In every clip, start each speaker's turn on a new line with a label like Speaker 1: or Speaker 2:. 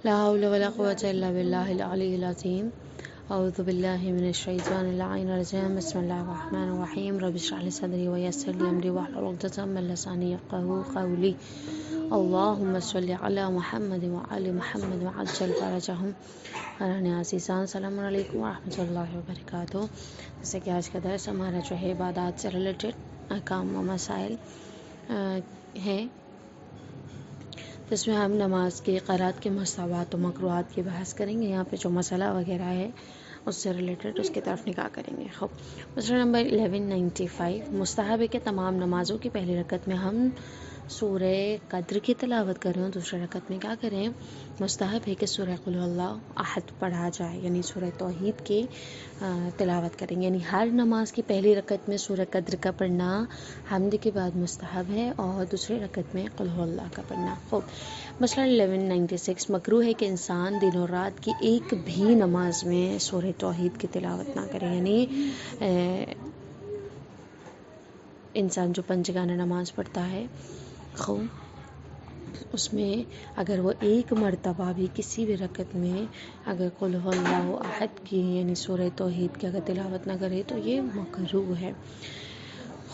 Speaker 1: لا حول ولا قوة إلا بالله العلي العظيم. أعوذ بالله من الشيطان اللعين الرجيم. بسم الله الرحمن الرحيم. رب اشرح لي صدري ويسر لي أمري واحلل عقدة من لساني يفقهوا قولي. اللهم صل على محمد وعلى محمد وعجل فرجهم. قرآن عزیزان، السلام علیکم ورحمۃ اللہ وبرکاتہ۔ جیسے کہ آج کا درس ہمارا جو ہے عبادات سے ریلیٹڈ احکام و مسائل ہے، جس میں ہم نماز کے قرات کے مستحبات و مکروہات کی بحث کریں گے۔ یہاں پہ جو مسئلہ وغیرہ ہے اس سے ریلیٹڈ اس کی طرف نگاہ کریں گے۔ مسئلہ نمبر 1195، مستحب ہے کہ تمام نمازوں کی پہلی رکعت میں ہم سورہ قدر کی تلاوت کریں اور دوسرے رکعت میں کیا کریں؟ مستحب ہے کہ سورہ قل هو اللہ احد پڑھا جائے، یعنی سورہ توحید کی تلاوت کریں، یعنی ہر نماز کی پہلی رکعت میں سورہ قدر کا پڑھنا حمد کے بعد مستحب ہے، اور دوسری رکعت میں قل هو اللہ کا پڑھنا۔ مسئلہ 1196، مکروہ ہے کہ انسان دن اور رات کی ایک بھی نماز میں سورہ توحید کی تلاوت نہ کرے، یعنی انسان جو پنجگانہ نماز پڑھتا ہے اس میں اگر وہ ایک مرتبہ بھی کسی بھی رکعت میں اگر قل هو اللہ احد کی یعنی سورہ توحید کی اگر تلاوت نہ کرے تو یہ مکروہ ہے۔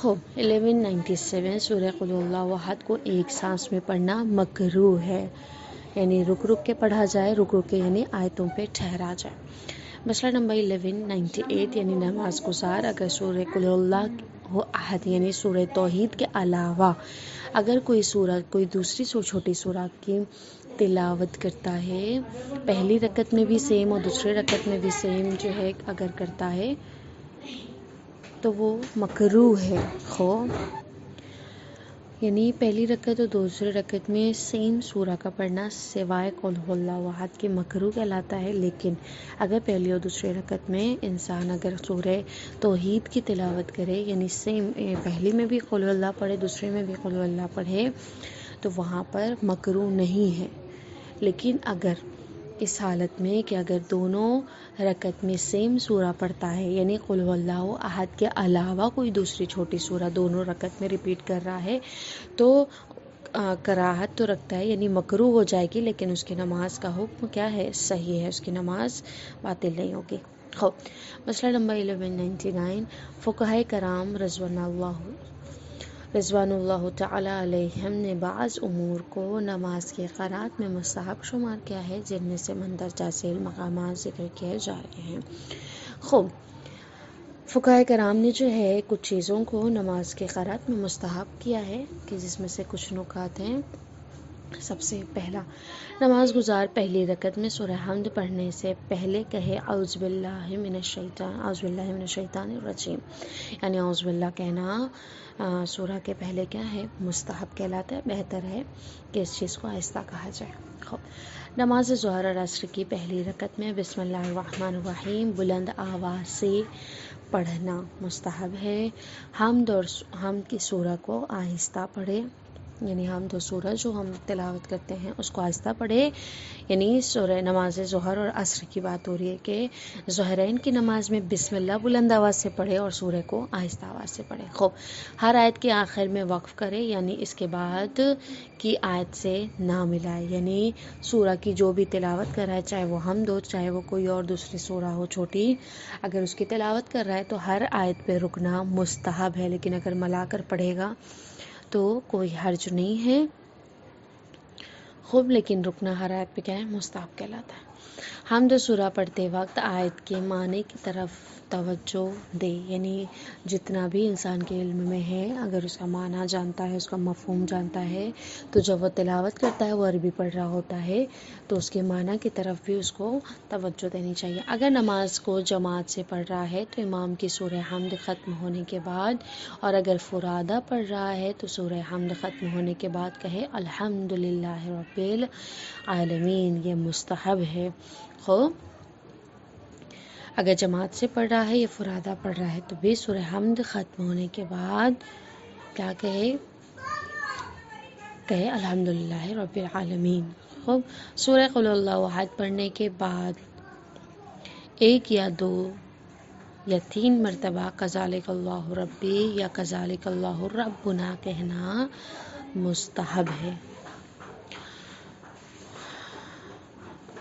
Speaker 1: 1197، سورہ قل هو اللہ احد کو ایک سانس میں پڑھنا مکروہ ہے، یعنی رک رک کے پڑھا جائے، رک رک کے یعنی آیتوں پہ ٹھہرا جائے۔ مسئلہ نمبر 1198، یعنی نماز گزار اگر سورہ قل هو اللہ احد یعنی سورہ توحید کے علاوہ اگر کوئی سورت کوئی دوسری چھوٹی سورت کی تلاوت کرتا ہے، پہلی رکعت میں بھی سیم اور دوسری رکعت میں بھی سیم جو ہے اگر کرتا ہے تو وہ مکروہ ہے۔ یعنی پہلی رکعت اور دوسری رکعت میں سیم سورہ کا پڑھنا سوائے قل هو اللہ احد کے مکروہ کہلاتا ہے، لیکن اگر پہلی اور دوسری رکعت میں انسان اگر سورہ توحید کی تلاوت کرے، یعنی سیم پہلی میں بھی قل هو اللہ پڑھے دوسری میں بھی قل هو اللہ پڑھے، تو وہاں پر مکروہ نہیں ہے۔ لیکن اگر اس حالت میں کہ اگر دونوں رکعت میں سیم سورہ پڑھتا ہے، یعنی قل هو اللہ احد کے علاوہ کوئی دوسری چھوٹی سورہ دونوں رکعت میں ریپیٹ کر رہا ہے تو کراہت تو رکھتا ہے، یعنی مکروہ ہو جائے گی، لیکن اس کی نماز کا حکم کیا ہے؟ صحیح ہے، اس کی نماز باطل نہیں ہوگی۔ مسئلہ نمبر 1199، فقہائے کرام رضوان اللہ تعالی علیہم نے بعض امور کو نماز کے قرات میں مستحب شمار کیا ہے، جن میں سے مندرجہ ذیل مقامات ذکر کیے جا رہے ہیں۔ فقہائے کرام نے جو ہے کچھ چیزوں کو نماز کے قرات میں مستحب کیا ہے، کہ جس میں سے کچھ نکات ہیں۔ سب سے پہلا، نماز گزار پہلی رکعت میں سورہ حمد پڑھنے سے پہلے کہے اعوذ باللہ من الشیطان الرجیم، یعنی اعوذ باللہ کہنا سورہ کے پہلے کیا ہے؟ مستحب کہلاتا ہے، بہتر ہے کہ اس چیز کو آہستہ کہا جائے۔ نماز ظہر اور عصر کی پہلی رکعت میں بسم اللہ الرحمن الرحیم بلند آواز سے پڑھنا مستحب ہے۔ حمد کی سورہ کو آہستہ پڑھے، یعنی حمد و سورہ جو ہم تلاوت کرتے ہیں اس کو آہستہ پڑھے، یعنی سورہ نماز ظہر اور عصر کی بات ہو رہی ہے کہ ظہرین کی نماز میں بسم اللہ بلند آواز سے پڑھے اور سورہ کو آہستہ آواز سے پڑھے۔ ہر آیت کے آخر میں وقف کرے، یعنی اس کے بعد کی آیت سے نہ ملائے، یعنی سورہ کی جو بھی تلاوت کر رہا ہے، چاہے وہ حمد ہو چاہے وہ کوئی اور دوسری سورہ ہو چھوٹی، اگر اس کی تلاوت کر رہا ہے تو ہر آیت پہ رکنا مستحب ہے، لیکن اگر ملا کر پڑھے گا تو کوئی حرج نہیں ہے، لیکن رکنا ہر آیت پہ کیا ہے؟ مستحب کہلاتا ہے۔ حمد سورہ پڑھتے وقت آیت کے معنی کی طرف توجہ دے، یعنی جتنا بھی انسان کے علم میں ہے اگر اس کا معنی جانتا ہے، اس کا مفہوم جانتا ہے، تو جب وہ تلاوت کرتا ہے وہ عربی پڑھ رہا ہوتا ہے تو اس کے معنی کی طرف بھی اس کو توجہ دینی چاہیے۔ اگر نماز کو جماعت سے پڑھ رہا ہے تو امام کی سورہ حمد ختم ہونے کے بعد، اور اگر فرادہ پڑھ رہا ہے تو سورہ حمد ختم ہونے کے بعد کہے الحمدللہ رب العالمین، یہ مستحب ہے۔ اگر جماعت سے پڑھ رہا ہے یا فرادہ پڑھ رہا ہے تو بھی سورہ حمد ختم ہونے کے بعد کیا کہے الحمدللہ رب العالمین۔ سورہ قل اللہ احد پڑھنے کے بعد ایک یا دو یا 3 مرتبہ کذالک اللہ ربی یا کذالک اللہ ربنا کہنا مستحب ہے۔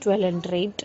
Speaker 1: 1200।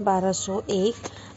Speaker 1: 1201।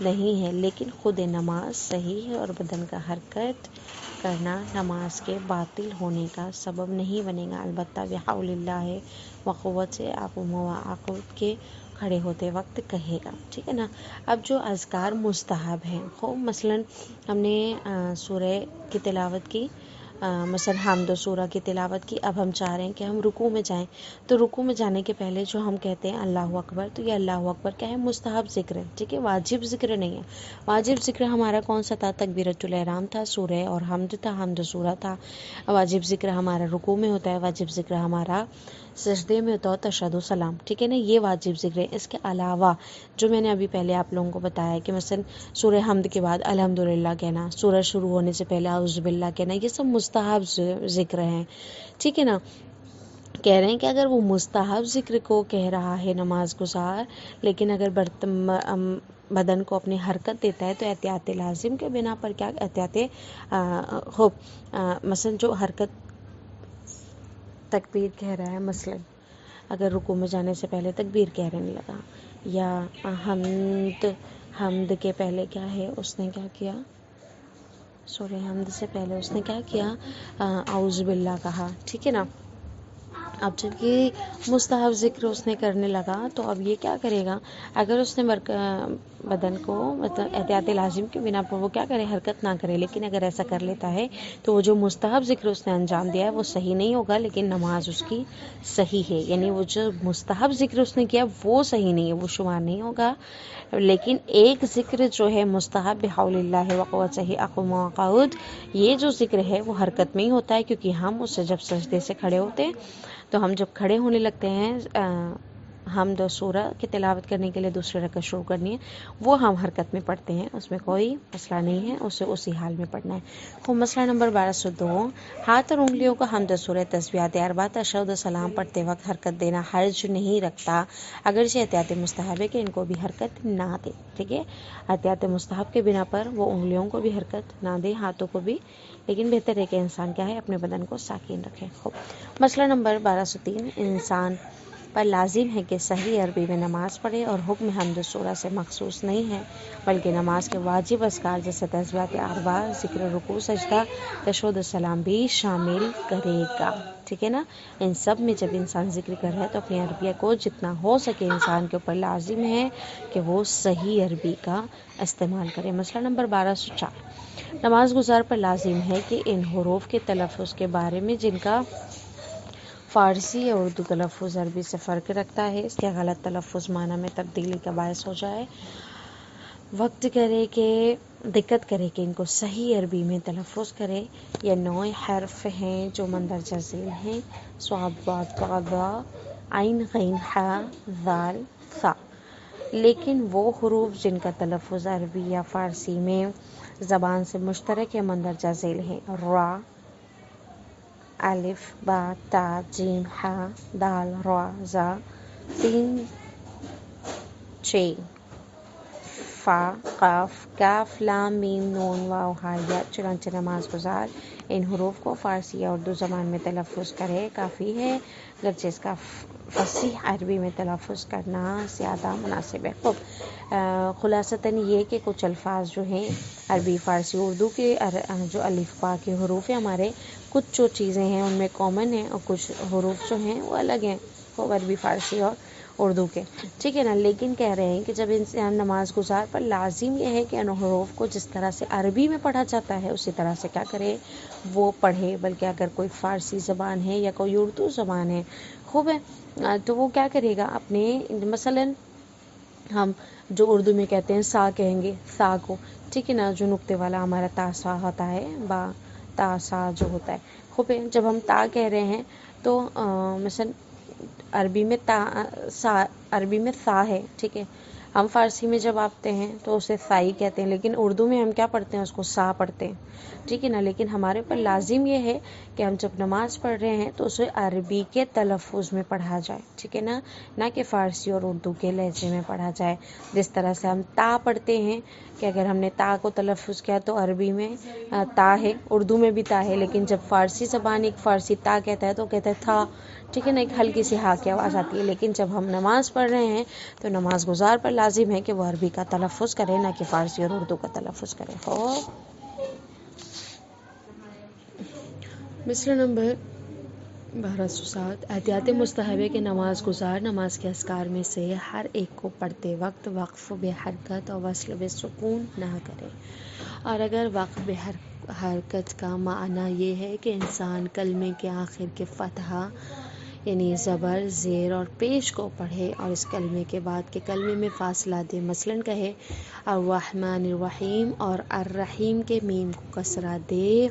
Speaker 1: نہیں ہے، لیکن خود نماز صحیح ہے اور بدن کا حرکت کرنا نماز کے باطل ہونے کا سبب نہیں بنے گا، البتہ بحول اللہ و قوت سے آپ مواقع کے کھڑے ہوتے وقت کہے گا، ٹھیک ہے نا۔ اب جو اذکار مستحب ہیں، خوب مثلاً ہم نے سورہ کی تلاوت کی، مثلا حمد و سورہ کی تلاوت کی، اب ہم چاہ رہے ہیں کہ ہم رکوع میں جائیں، تو رکوع میں جانے کے پہلے جو ہم کہتے ہیں اللہ اکبر، تو یہ اللہ اکبر کیا ہے؟ مستحب ذکر ہے، ٹھیک ہے، واجب ذکر نہیں ہے۔ واجب ذکر ہمارا کون سا تھا؟ تکبیرۃ الاحرام تھا، سورہ اور حمد تھا، حمد و سورہ تھا۔ واجب ذکر ہمارا رکوع میں ہوتا ہے، واجب ذکر ہمارا سجدے میں ہوتا ہے، تشہد و سلام، ٹھیک ہے نا، یہ واجب ذکر ہے۔ اس کے علاوہ جو میں نے ابھی پہلے آپ لوگوں کو بتایا کہ مثلا سورہ حمد کے بعد الحمدللہ کہنا، سورہ شروع ہونے سے پہلے اعوذ باللہ کہنا، یہ سب مستحب ذکر ہیں، ٹھیک ہے نا۔ کہہ رہے ہیں کہ اگر وہ مستحب ذکر کو کہہ رہا ہے نماز گزار، لیکن اگر بدن کو اپنی حرکت دیتا ہے تو احتیاط لازم کے بنا پر کیا احتیاط مثلا جو حرکت تکبیر کہہ رہا ہے، مثلا اگر رکوع میں جانے سے پہلے تکبیر کہنے لگا، یا حمد کے پہلے کیا ہے، اس نے کیا کیا، سورہ حمد سے پہلے اس نے کیا کیا، اعوذ باللہ کہا، ٹھیک ہے نا۔ اب جب یہ مستحب ذکر اس نے کرنے لگا تو اب یہ کیا کرے گا؟ اگر اس نے بدن کو مطلب احتیاط لازم کے بنا پر وہ کیا کرے؟ حرکت نہ کرے، لیکن اگر ایسا کر لیتا ہے تو وہ جو مستحب ذکر اس نے انجام دیا ہے وہ صحیح نہیں ہوگا، لیکن نماز اس کی صحیح ہے، یعنی وہ جو مستحب ذکر اس نے کیا وہ صحیح نہیں ہے، وہ شمار نہیں ہوگا، لیکن ایک ذکر جو ہے مستحب بحول اللہ و قوت سے اقوم وقعود، یہ جو ذکر ہے وہ حرکت میں ہی ہوتا ہے، کیونکہ ہم اس سے جب سجدے سے کھڑے ہوتے ہیں تو ہم جب کھڑے ہونے لگتے ہیں حمد و سورہ کی تلاوت کرنے کے لیے دوسرے رکعت شروع کرنی ہے، وہ ہم حرکت میں پڑھتے ہیں، اس میں کوئی مسئلہ نہیں ہے، اسے اسی حال میں پڑھنا ہے۔ خوب مسئلہ نمبر 1202، ہاتھ اور انگلیوں کو حمد و سورہ تسبیحات اربعہ تشہد و سلام پڑھتے وقت حرکت دینا حرج نہیں رکھتا، اگرچہ احتیاط مستحب ہے کہ ان کو بھی حرکت نہ دے، ٹھیک ہے، احتیاط مستحب کے بنا پر وہ انگلیوں کو بھی حرکت نہ دے، ہاتھوں کو بھی، لیکن بہتر ہے کہ انسان کیا ہے؟ اپنے بدن کو ساکن رکھے۔ خوب مسئلہ نمبر 1203، انسان پر لازم ہے کہ صحیح عربی میں نماز پڑھے، اور حکم حمد سورہ سے مخصوص نہیں ہے، بلکہ نماز کے واجب اذکار جیسے تسبیحات اربعہ، ذکر رکوع سجدہ، تشہد السلام بھی شامل کرے گا، ٹھیک ہے نا۔ ان سب میں جب انسان ذکر کر رہا ہے تو اپنی عربیہ کو جتنا ہو سکے انسان کے اوپر لازم ہے کہ وہ صحیح عربی کا استعمال کرے۔ مسئلہ نمبر 1204، نماز گزار پر لازم ہے کہ ان حروف کے تلفظ کے بارے میں جن کا فارسی یا اردو تلفظ عربی سے فرق رکھتا ہے، اس کے غلط تلفظ معنی میں تبدیلی کا باعث ہو جائے، وقت کرے کہ دقت کرے کہ ان کو صحیح عربی میں تلفظ کرے، یا نوع حرف ہیں جو مندرجہ ذیل ہیں، صاد ضاد طا ظا عین غین حا ذال ثا، لیکن وہ حروف جن کا تلفظ عربی یا فارسی میں زبان سے مشترک یا مندرجہ ذیل ہیں، را، الف، با، تا، جیم، ہا، دال، را، زا، سین، چین، فا، قاف، کاف، لام، میم، نون، واو، ہا، یا، چنانچہ نماز گزار ان حروف کو فارسی یا اردو زبان میں تلفظ کرے کافی ہے، اگرچہ اس کا فصیح عربی میں تلفظ کرنا زیادہ مناسب ہے۔ خوب خلاصتاً یہ کہ کچھ الفاظ جو ہیں عربی، فارسی، اردو کے جو الف با کے حروف ہیں ہمارے، کچھ جو چیزیں ہیں ان میں کامن ہیں، اور کچھ حروف جو ہیں وہ الگ ہیں، خوب عربی، فارسی اور اردو کے، ٹھیک ہے نا۔ لیکن کہہ رہے ہیں کہ جب انسان نماز گزار پر لازم یہ ہے کہ ان حروف کو جس طرح سے عربی میں پڑھا جاتا ہے اسی طرح سے کیا کرے؟ وہ پڑھے، بلکہ اگر کوئی فارسی زبان ہے یا کوئی اردو زبان ہے، خوب ہے، تو وہ کیا کرے گا؟ اپنے مثلاً ہم جو اردو میں کہتے ہیں سا کہیں گے، سا کو، ٹھیک ہے نا، جو نقطے والا ہمارا تا سا ہوتا ہے، با تا سا جو ہوتا ہے، خوب ہے، جب ہم تا کہہ رہے ہیں تو مثلا عربی میں عربی میں سا ہے، ٹھیک ہے، ہم فارسی میں جب آتے ہیں تو اسے سائی کہتے ہیں، لیکن اردو میں ہم کیا پڑھتے ہیں؟ اس کو سا پڑھتے ہیں، ٹھیک ہے نا۔ لیکن ہمارے پر لازم یہ ہے کہ ہم جب نماز پڑھ رہے ہیں تو اسے عربی کے تلفظ میں پڑھا جائے، ٹھیک ہے نا، نہ کہ فارسی اور اردو کے لہجے میں پڑھا جائے۔ جس طرح سے ہم تا پڑھتے ہیں کہ اگر ہم نے تا کو تلفظ کیا تو عربی میں تا ہے، اردو میں بھی تا ہے، لیکن جب فارسی زبان ایک فارسی تا کہتا ہے تو کہتا ہے تھا، ٹھیک ہے نا، ایک ہلکی سی ہاں کی آواز آتی ہے. لیکن جب ہم نماز پڑھ رہے ہیں تو نماز گزار پر لازم ہے کہ وہ عربی کا تلفظ کرے، نہ کہ فارسی اور اردو کا تلفظ کرے. ہو مسئلہ نمبر 1207. احتیاط مستحب ہے کہ نماز گزار نماز کے اذکار میں سے ہر ایک کو پڑھتے وقت وقف بے حرکت اور وصل بے سکون نہ کرے. اور اگر وقف بے حرکت کا معنی یہ ہے کہ انسان کلمے کے آخر کے فتحہ یعنی زبر، زیر اور پیش کو پڑھے اور اس کلمے کے بعد کے کلمے میں فاصلہ دے، مثلاً کہے الرحمن الرحیم اور الرحیم کے میم کو کسرہ دے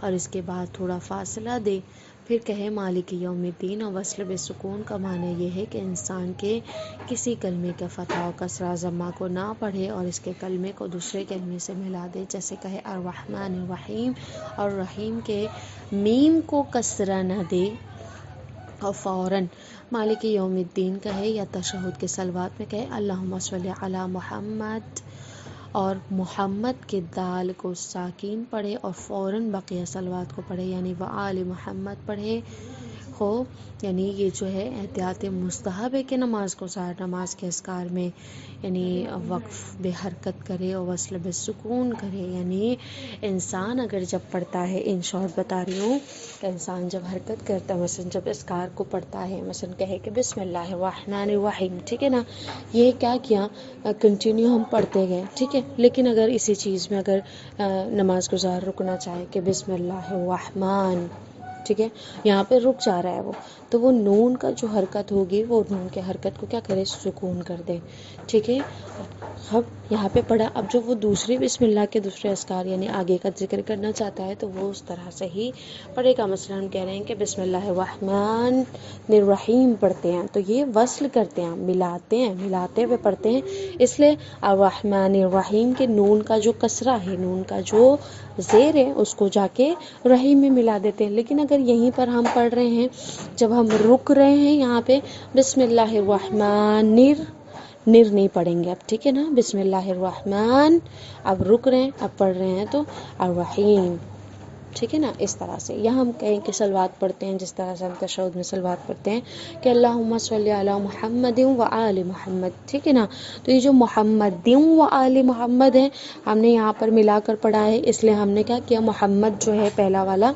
Speaker 1: اور اس کے بعد تھوڑا فاصلہ دے، پھر کہے مالک یوم الدین. اور وصل بے سکون کا معنی یہ ہے کہ انسان کے کسی کلمے کا فتح و کسرہ ضمہ کو نہ پڑھے اور اس کے کلمے کو دوسرے کلمے سے ملا دے، جیسے کہے الرحمن الرحیم اور رحیم کے میم کو کسرہ نہ دے اور فوراً مالک یوم الدین کہے، یا تشہد کے صلوات میں کہے اللہم صلی علی محمد اور محمد کے دال کو ساکین پڑھے اور فوراً بقیہ صلوات کو پڑھے، یعنی وآل محمد پڑھے. ہو یعنی یہ جو ہے احتیاط مستحب ہے کہ نماز گزار نماز کے اذکار میں یعنی وقف بے حرکت کرے اور وصل بے سکون کرے. یعنی انسان اگر جب پڑھتا ہے، ان شارٹ بتا رہی ہوں، کہ انسان جب حرکت کرتا ہے، مثلا جب اذکار کو پڑھتا ہے، مثلا کہے کہ بسم اللہ الرحمن الرحیم، ٹھیک ہے نا، یہ کیا کنٹینیو ہم پڑھتے گئے، ٹھیک ہے. لیکن اگر اسی چیز میں اگر نماز گزار رکنا چاہے کہ بسم اللہ الرحمن، ٹھیک ہے، یہاں پہ رک جا رہا ہے وہ، تو وہ نون کا جو حرکت ہوگی وہ نون کے حرکت کو کیا کرے، سکون کر دے. ٹھیک ہے، اب یہاں پہ پڑھا. اب جو وہ دوسری بسم اللہ کے دوسرے اذکار یعنی آگے کا ذکر کرنا چاہتا ہے تو وہ اس طرح سے ہی پڑھے گا. مثلا ہم کہہ رہے ہیں کہ بسم اللہ الرحمن الرحیم پڑھتے ہیں تو یہ وصل کرتے ہیں، ملاتے ہوئے پڑھتے ہیں، اس لیے الرحمن الرحیم کے نون کا جو کسرہ ہے، نون کا جو زیر ہے، اس کو جا کے رحیم میں ملا دیتے ہیں. لیکن اگر یہیں پر ہم پڑھ رہے ہیں، جب ہم رک رہے ہیں یہاں پہ بسم اللہ الرحمن نر نہیں پڑھیں گے اب، ٹھیک ہے نا، بسم اللہ الرحمن، اب رک رہے ہیں، اب پڑھ رہے ہیں تو الرحیم، ٹھیک ہے نا. اس طرح سے یہاں ہم کہیں کہ صلوات پڑھتے ہیں، جس طرح سے ہم تشہد میں صلوات پڑھتے ہیں کہ اللہم صلی علی محمد و آل محمد، ٹھیک ہے نا. تو یہ جو محمد و آل محمد ہے، ہم نے یہاں پر ملا کر پڑھا ہے، اس لیے ہم نے کیا کیا، محمد جو ہے پہلا والا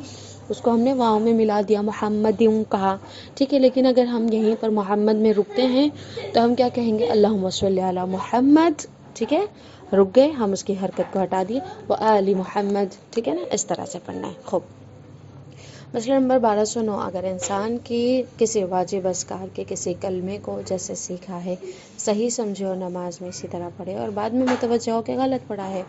Speaker 1: اس کو ہم نے واؤ میں ملا دیا، محمد کہا، ٹھیک ہے. لیکن اگر ہم یہیں پر محمد میں رکتے ہیں تو ہم کیا کہیں گے، اللہم صلی علی محمد، ٹھیک ہے، رک گئے ہم، اس کی حرکت کو ہٹا دیے، وہ آل محمد، ٹھیک ہے نا. اس طرح سے پڑھنا ہے. خوب. مسئلہ نمبر 1209. اگر انسان کی کسی واجب اذکار کے کسی کلمے کو جیسے سیکھا ہے صحیح سمجھے اور نماز میں اسی طرح پڑھے اور بعد میں متوجہ ہو کہ غلط پڑھا ہے،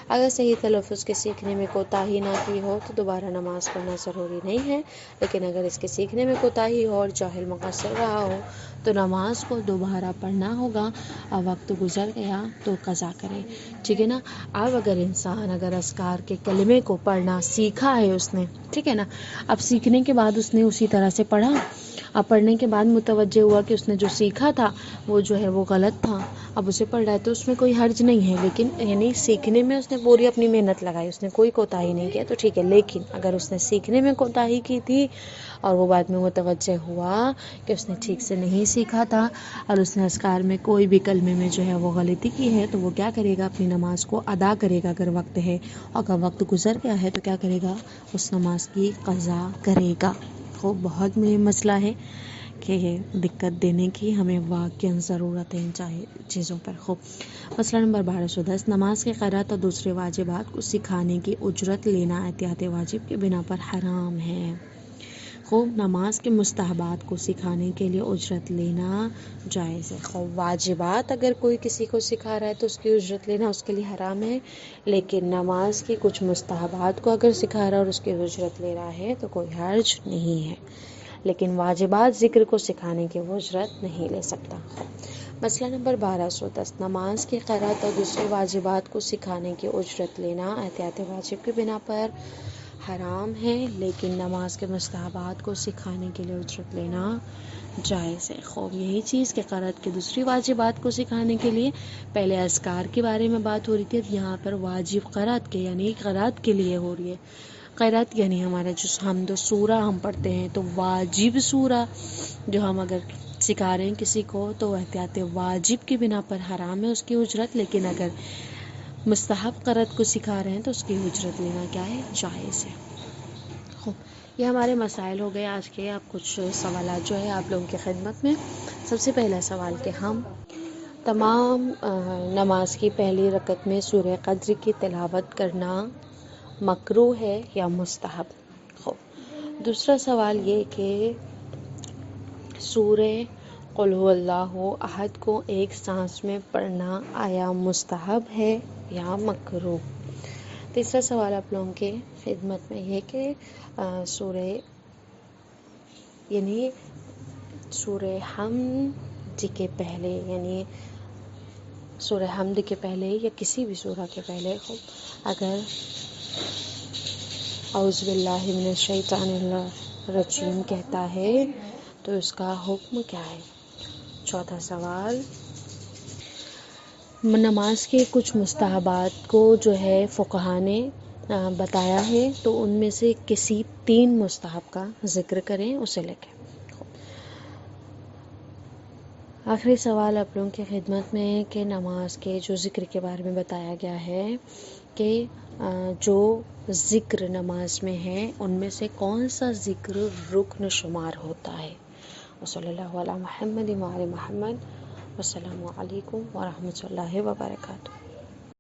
Speaker 1: اگر صحیح تلفظ کے سیکھنے میں کوتاہی نہ کی ہو تو دوبارہ نماز پڑھنا ضروری نہیں ہے. لیکن اگر اس کے سیکھنے میں کوتاہی ہو اور جاہل مقصر رہا ہو تو نماز کو دوبارہ پڑھنا ہوگا اور وقت گزر گیا تو قضا کرے، ٹھیک ہے نا. اب اگر انسان اذکار کے کلمے کو پڑھنا سیکھا ہے اس نے، ٹھیک ہے نا، اب سیکھنے کے بعد اس نے اسی طرح سے پڑھا، اب پڑھنے کے بعد متوجہ ہوا کہ اس نے جو سیکھا تھا وہ جو ہے وہ غلط تھا، اب اسے پڑھ رہا ہے تو اس میں کوئی حرج نہیں ہے. لیکن یعنی سیکھنے میں اس نے پوری اپنی محنت لگائی، اس نے کوئی کوتاہی نہیں کیا تو ٹھیک ہے. لیکن اگر اس نے سیکھنے میں کوتاہی کی تھی اور وہ بعد میں متوجہ ہوا کہ اس نے ٹھیک سے نہیں سیکھا تھا اور اس نے اذکار میں کوئی بھی کلمے میں جو ہے وہ غلطی کی ہے تو وہ کیا کرے گا، اپنی نماز کو ادا کرے گا اگر وقت ہے، اور اگر وقت گزر گیا ہے تو کیا کرے گا، اس نماز کی قضا کرے گا. وہ بہت مہم مسئلہ ہے کہ دقت دینے کی ہمیں واقعاً ضرورت ہے ان چیزوں پر. خوب. مسئلہ نمبر 1210. نماز کی قرأت اور دوسرے واجبات کو سکھانے کی اجرت لینا احتیاط واجب کی بنا پر حرام ہے. خوب. نماز کے مستحبات کو سکھانے کے لیے اجرت لینا جائز ہے. خوب. واجبات اگر کوئی کسی کو سکھا رہا ہے تو اس کی اجرت لینا اس کے لیے حرام ہے، لیکن نماز کی کچھ مستحبات کو اگر سکھا رہا ہے اور اس کی اجرت لے رہا ہے تو کوئی حرج نہیں ہے، لیکن واجبات ذکر کو سکھانے کی وہ اجرت نہیں لے سکتا. مسئلہ نمبر 1210. نماز کی قرأت اور دوسرے واجبات کو سکھانے کی اجرت لینا احتیاط واجب کی بنا پر حرام ہے، لیکن نماز کے مستحبات کو سکھانے کے لیے اجرت لینا جائز ہے. خوب. یہی چیز کہ قرأت کے دوسری واجبات کو سکھانے کے لیے پہلے اذکار کے بارے میں بات ہو رہی تھی، اب یہاں پر واجب قرأت کے یعنی قرأت کے لیے ہو رہی ہے. قرات یعنی ہمارا جو حمد و سورہ ہم پڑھتے ہیں، تو واجب سورہ جو ہم اگر سکھا رہے ہیں کسی کو تو احتیاط واجب کی بنا پر حرام ہے اس کی اجرت، لیکن اگر مستحب قرات کو سکھا رہے ہیں تو اس کی اجرت لینا کیا ہے؟ جائز ہے۔ یہ ہمارے مسائل ہو گئے آج کے۔ اب کچھ سوالات جو ہے آپ لوگوں کی خدمت میں۔ سب سے پہلا سوال کہ ہم تمام نماز کی پہلی رکعت میں سورہ قدر کی تلاوت کرنا مکروہ ہے یا مستحب؟ دوسرا سوال یہ کہ سورہ قل هو اللہ احد کو ایک سانس میں پڑھنا آیا مستحب ہے یا مکروہ؟ تیسرا سوال آپ لوگوں کے خدمت میں یہ کہ سورہ حمد کے پہلے، یعنی سورہ حمد کے پہلے یا کسی بھی سورہ کے پہلے اگر اعوذ باللہ من الشیطان الرجیم کہتا ہے تو اس کا حکم کیا ہے؟ چوتھا سوال، نماز کے کچھ مستحبات کو جو ہے فقہا نے بتایا ہے، تو ان میں سے کسی 3 مستحب کا ذکر کریں، اسے لے کے۔ آخری سوال آپ لوگوں کی خدمت میں ہے کہ نماز کے جو ذکر کے بارے میں بتایا گیا ہے کہ جو ذکر نماز میں ہے ان میں سے کون سا ذکر رکن شمار ہوتا ہے؟ وصلی اللہ علی محمد وعلی محمد، والسلام علیکم ورحمۃ اللہ وبرکاتہ۔